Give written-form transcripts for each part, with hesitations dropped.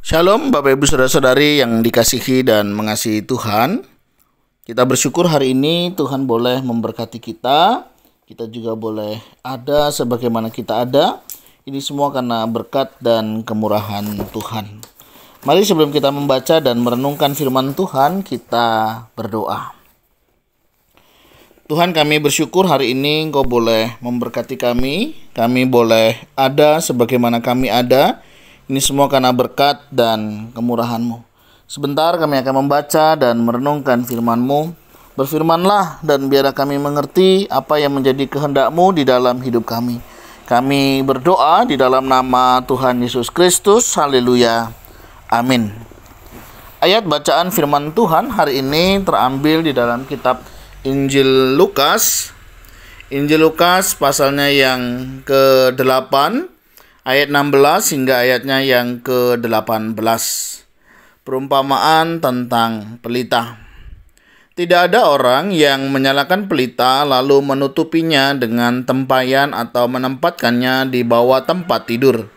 Shalom Bapak Ibu Saudara-saudari yang dikasihi dan mengasihi Tuhan. Kita bersyukur hari ini Tuhan boleh memberkati kita. Kita juga boleh ada sebagaimana kita ada. Ini semua karena berkat dan kemurahan Tuhan. Mari sebelum kita membaca dan merenungkan firman Tuhan, kita berdoa. Tuhan, kami bersyukur hari ini Engkau boleh memberkati kami. Kami boleh ada sebagaimana kami ada. Ini semua karena berkat dan kemurahan-Mu. Sebentar kami akan membaca dan merenungkan firman-Mu. Berfirmanlah dan biarlah kami mengerti apa yang menjadi kehendak-Mu di dalam hidup kami. Kami berdoa di dalam nama Tuhan Yesus Kristus. Haleluya. Amin. Ayat bacaan firman Tuhan hari ini terambil di dalam kitab Injil Lukas. Injil Lukas pasalnya yang ke-8. Ayat 16 hingga ayatnya yang ke-18. Perumpamaan tentang pelita. Tidak ada orang yang menyalakan pelita lalu menutupinya dengan tempayan atau menempatkannya di bawah tempat tidur.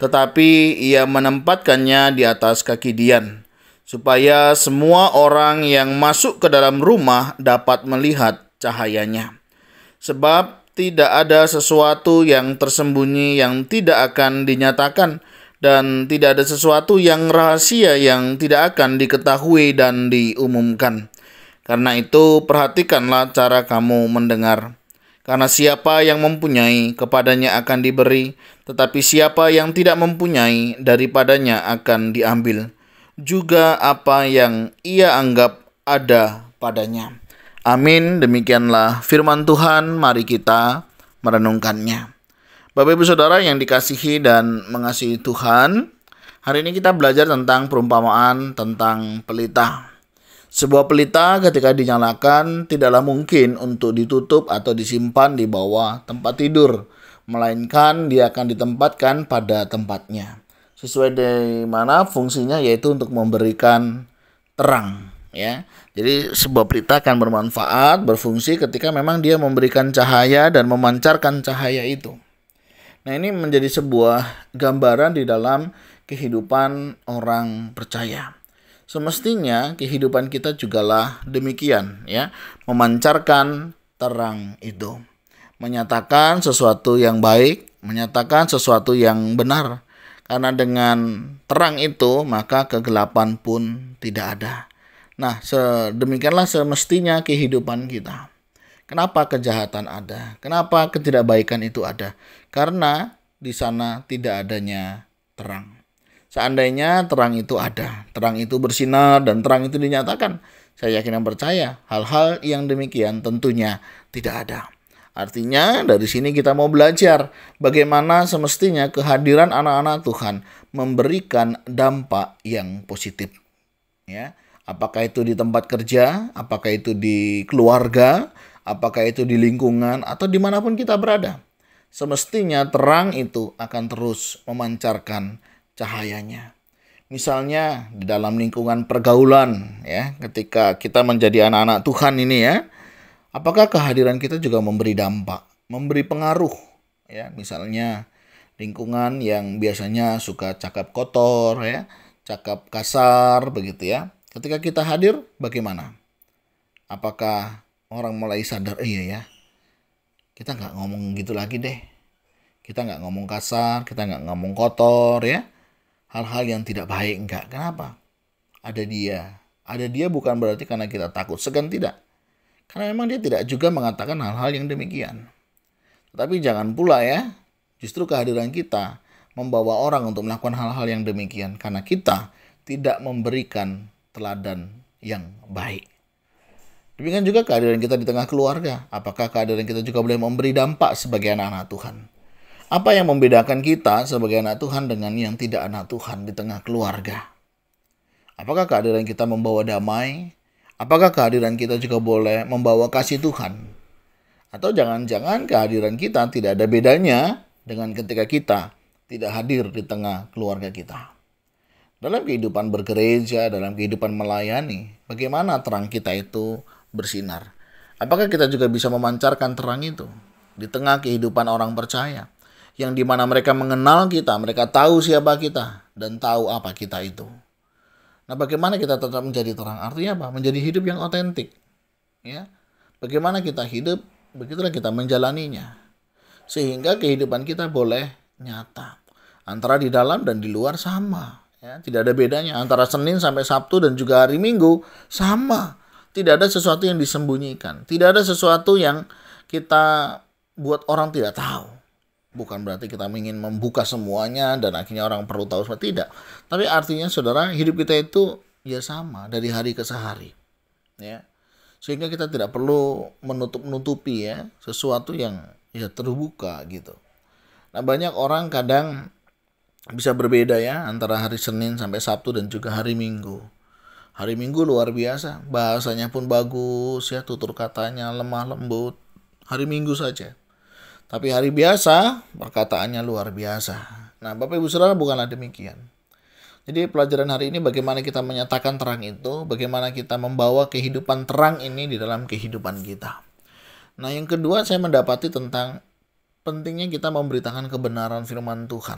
Tetapi ia menempatkannya di atas kaki dian, supaya semua orang yang masuk ke dalam rumah dapat melihat cahayanya. Sebab tidak ada sesuatu yang tersembunyi yang tidak akan dinyatakan, dan tidak ada sesuatu yang rahasia yang tidak akan diketahui dan diumumkan. Karena itu perhatikanlah cara kamu mendengar. Karena siapa yang mempunyai, kepadanya akan diberi, tetapi siapa yang tidak mempunyai, daripadanya akan diambil juga apa yang ia anggap ada padanya. Amin. Demikianlah firman Tuhan. Mari kita merenungkannya. Bapak Ibu Saudara yang dikasihi dan mengasihi Tuhan, hari ini kita belajar tentang perumpamaan tentang pelita. Sebuah pelita ketika dinyalakan tidaklah mungkin untuk ditutup atau disimpan di bawah tempat tidur, melainkan dia akan ditempatkan pada tempatnya. Sesuai dari mana fungsinya, yaitu untuk memberikan terang. Ya, jadi sebuah pelita akan bermanfaat, berfungsi ketika memang dia memberikan cahaya dan memancarkan cahaya itu. Nah, ini menjadi sebuah gambaran di dalam kehidupan orang percaya. Semestinya kehidupan kita jugalah demikian, ya, memancarkan terang itu, menyatakan sesuatu yang baik, menyatakan sesuatu yang benar. Karena dengan terang itu maka kegelapan pun tidak ada. Nah, demikianlah semestinya kehidupan kita. Kenapa kejahatan ada? Kenapa ketidakbaikan itu ada? Karena di sana tidak adanya terang. Seandainya terang itu ada, terang itu bersinar dan terang itu dinyatakan, saya yakin dan percaya hal-hal yang demikian tentunya tidak ada. Artinya dari sini kita mau belajar bagaimana semestinya kehadiran anak-anak Tuhan memberikan dampak yang positif. Ya. Apakah itu di tempat kerja, apakah itu di keluarga, apakah itu di lingkungan, atau dimanapun kita berada. Semestinya terang itu akan terus memancarkan cahayanya. Misalnya di dalam lingkungan pergaulan, ya, ketika kita menjadi anak-anak Tuhan ini, ya, apakah kehadiran kita juga memberi dampak, memberi pengaruh, ya, misalnya lingkungan yang biasanya suka cakap kotor, ya, cakap kasar, begitu ya. Ketika kita hadir, bagaimana? Apakah orang mulai sadar, iya ya, kita nggak ngomong gitu lagi deh. Kita nggak ngomong kasar, kita nggak ngomong kotor, ya. Hal-hal yang tidak baik, enggak. Kenapa? Ada dia. Ada dia bukan berarti karena kita takut, segan tidak. Karena memang dia tidak juga mengatakan hal-hal yang demikian. Tetapi jangan pula, ya, justru kehadiran kita membawa orang untuk melakukan hal-hal yang demikian. Karena kita tidak memberikan teladan yang baik. Demikian juga kehadiran kita di tengah keluarga. Apakah kehadiran kita juga boleh memberi dampak sebagai anak-anak Tuhan? Apa yang membedakan kita sebagai anak Tuhan dengan yang tidak anak Tuhan di tengah keluarga? Apakah kehadiran kita membawa damai? Apakah kehadiran kita juga boleh membawa kasih Tuhan? Atau jangan-jangan kehadiran kita tidak ada bedanya dengan ketika kita tidak hadir di tengah keluarga kita? Dalam kehidupan bergereja, dalam kehidupan melayani, bagaimana terang kita itu bersinar? Apakah kita juga bisa memancarkan terang itu di tengah kehidupan orang percaya? Yang dimana mereka mengenal kita, mereka tahu siapa kita. dan tahu apa kita itu. Nah, bagaimana kita tetap menjadi terang? Artinya apa? Menjadi hidup yang otentik. Ya. Bagaimana kita hidup, begitulah kita menjalaninya. Sehingga kehidupan kita boleh nyata. Antara di dalam dan di luar sama. Ya, tidak ada bedanya. Antara Senin sampai Sabtu dan juga hari Minggu sama. Tidak ada sesuatu yang disembunyikan. Tidak ada sesuatu yang kita buat orang tidak tahu. Bukan berarti kita ingin membuka semuanya dan akhirnya orang perlu tahu semua. Tidak. Tapi artinya saudara, hidup kita itu ya sama dari hari ke hari. Ya. Sehingga kita tidak perlu menutup-nutupi ya sesuatu yang ya terbuka gitu. Nah, banyak orang kadang bisa berbeda ya antara hari Senin sampai Sabtu dan juga hari Minggu. Hari Minggu luar biasa, bahasanya pun bagus ya, tutur katanya lemah lembut. Hari Minggu saja. Tapi hari biasa perkataannya luar biasa. Nah, Bapak Ibu Saudara, bukanlah demikian. Jadi pelajaran hari ini bagaimana kita menyatakan terang itu, bagaimana kita membawa kehidupan terang ini di dalam kehidupan kita. Nah, yang kedua saya mendapati tentang pentingnya kita memberitakan kebenaran firman Tuhan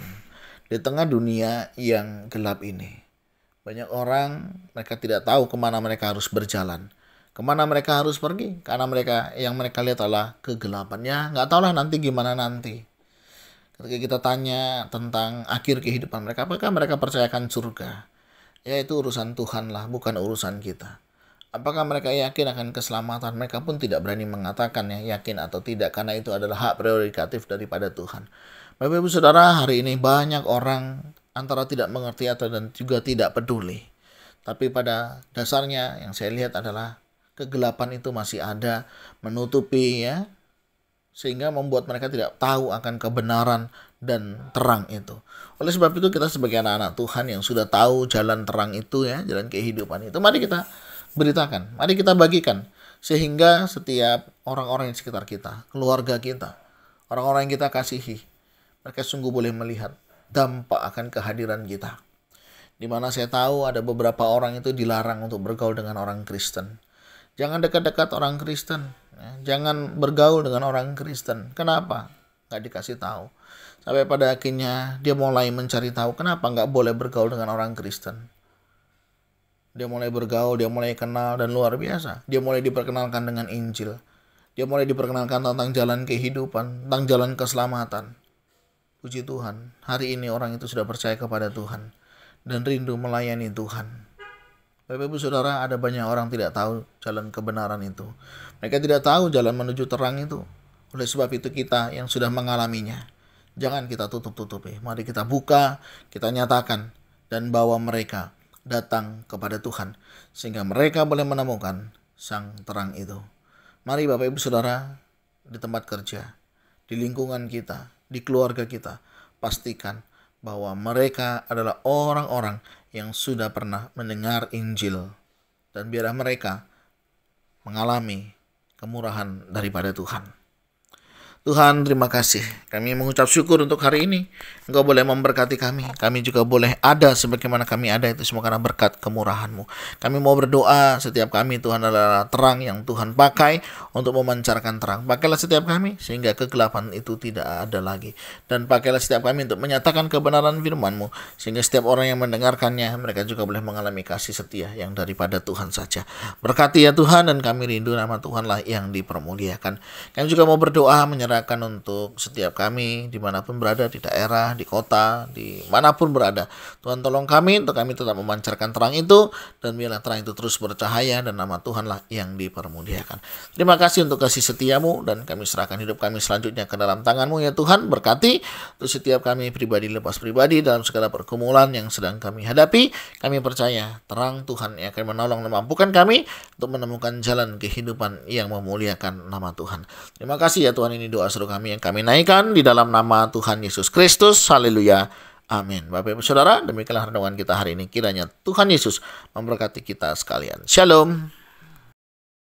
di tengah dunia yang gelap ini. Banyak orang, mereka tidak tahu kemana mereka harus berjalan. Kemana mereka harus pergi. Karena yang mereka lihat adalah kegelapannya. Nggak tahulah nanti gimana nanti. Ketika kita tanya tentang akhir kehidupan mereka, apakah mereka percayakan surga? Ya, itu urusan Tuhan lah, bukan urusan kita. Apakah mereka yakin akan keselamatan? Mereka pun tidak berani mengatakan ya yakin atau tidak. Karena itu adalah hak prerogatif daripada Tuhan. Bapak Ibu Saudara, hari ini banyak orang antara tidak mengerti atau dan juga tidak peduli. Tapi pada dasarnya yang saya lihat adalah kegelapan itu masih ada, menutupi ya, sehingga membuat mereka tidak tahu akan kebenaran dan terang itu. Oleh sebab itu kita sebagai anak-anak Tuhan yang sudah tahu jalan terang itu ya, jalan kehidupan itu, mari kita beritakan, mari kita bagikan. Sehingga setiap orang-orang di sekitar kita, keluarga kita, orang-orang yang kita kasihi, mereka sungguh boleh melihat dampak akan kehadiran kita. Di mana saya tahu ada beberapa orang itu dilarang untuk bergaul dengan orang Kristen. Jangan dekat-dekat orang Kristen. Ya. Jangan bergaul dengan orang Kristen. Kenapa? Nggak dikasih tahu. Sampai pada akhirnya dia mulai mencari tahu kenapa nggak boleh bergaul dengan orang Kristen. Dia mulai bergaul, dia mulai kenal dan luar biasa. Dia mulai diperkenalkan dengan Injil. Dia mulai diperkenalkan tentang jalan kehidupan, tentang jalan keselamatan. Puji Tuhan, hari ini orang itu sudah percaya kepada Tuhan dan rindu melayani Tuhan. Bapak Ibu Saudara, ada banyak orang tidak tahu jalan kebenaran itu. Mereka tidak tahu jalan menuju terang itu. Oleh sebab itu kita yang sudah mengalaminya, jangan kita tutup-tutupi. Mari kita buka, kita nyatakan, dan bawa mereka datang kepada Tuhan. Sehingga mereka boleh menemukan sang terang itu. Mari Bapak Ibu Saudara, di tempat kerja, di lingkungan kita, di keluarga kita, pastikan bahwa mereka adalah orang-orang yang sudah pernah mendengar Injil, dan biarlah mereka mengalami kemurahan daripada Tuhan. Tuhan, terima kasih. Kami mengucap syukur untuk hari ini. Engkau boleh memberkati kami. Kami juga boleh ada sebagaimana kami ada, itu semua karena berkat kemurahan-Mu. Kami mau berdoa setiap kami, Tuhan adalah terang yang Tuhan pakai untuk memancarkan terang. Pakailah setiap kami sehingga kegelapan itu tidak ada lagi. Dan pakailah setiap kami untuk menyatakan kebenaran firman-Mu. Sehingga setiap orang yang mendengarkannya, mereka juga boleh mengalami kasih setia yang daripada Tuhan saja. Berkati ya Tuhan, dan kami rindu nama Tuhanlah yang dipermuliakan. Kami juga mau berdoa menyerahkan untuk setiap kami dimanapun berada, di daerah, di kota, di manapun berada. Tuhan tolong kami untuk kami tetap memancarkan terang itu, dan biarlah terang itu terus bercahaya dan nama Tuhanlah yang dipermuliakan. Terima kasih untuk kasih setiamu, dan kami serahkan hidup kami selanjutnya ke dalam tangan-Mu ya Tuhan. Berkati untuk setiap kami pribadi lepas pribadi dalam segala pergumulan yang sedang kami hadapi. Kami percaya terang Tuhan yang akan menolong dan memampukan kami untuk menemukan jalan kehidupan yang memuliakan nama Tuhan. Terima kasih ya Tuhan, ini doa seru kami yang kami naikkan di dalam nama Tuhan Yesus Kristus. Haleluya. Amin. Bapak Ibu Saudara, demikianlah renungan kita hari ini. Kiranya Tuhan Yesus memberkati kita sekalian. Shalom.